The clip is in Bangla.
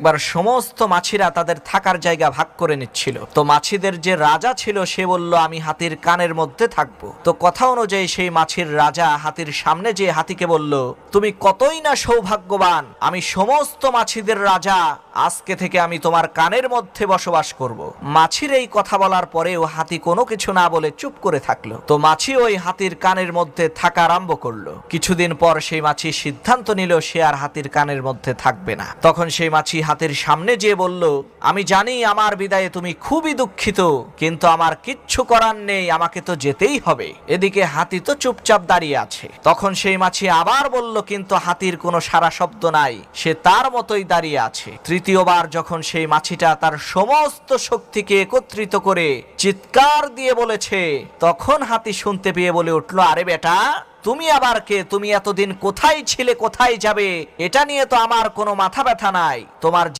একবার সমস্ত মাছিরা তাদের থাকার জায়গা ভাগ করে নিচ্ছিল। তো মাছিদের যে রাজা ছিল সে বলল, আমি হাতির কানের মধ্যে থাকবো। তো কথা অনুযায়ী সেই মাছির রাজা হাতির সামনে যে হাতিকে বলল, তুমি কতই না সৌভাগ্যবান, আমি সমস্ত মাছিদের রাজা, আজকে থেকে আমি তোমার কানের মধ্যে বসবাস করব। মাছির এই কথা বলার পরেও হাতি কোনো কিছু না বলে চুপ করে থাকলো। তো মাছি ওই হাতির কানের মধ্যে থাকা আরম্ভ করলো। কিছুদিন পর সেই মাছি সিদ্ধান্ত নিল সে আর হাতির কানের মধ্যে থাকবে না। তখন সেই মাছি হাতির সামনে যেয়ে বলল, আমি জানি আমার বিদায়ে তুমি খুবই দুঃখিত, কিন্তু আমার কিচ্ছু করার নেই, আমাকে তো যেতেই হবে। এদিকে হাতি তো চুপচাপ দাঁড়িয়ে আছে। তখন সেই মাছি আবার বলল, কিন্তু হাতির কোনো সারা শব্দ নাই, সে তার মতোই দাঁড়িয়ে আছে। তৃতীয়বার যখন সেই মাছিটা তার সমস্ত শক্তিকে একত্রিত করে চিৎকার দিয়ে বলেছে, তখন হাতি শুনতে পেয়ে বলে উঠল, আরে বেটা, তুমি আবার কে? তুমি এতদিন কোথায় ছিলে, কোথায় যাবে? এটা নিয়ে তো আমার কোনো মাথা ব্যথা নাই। তোমার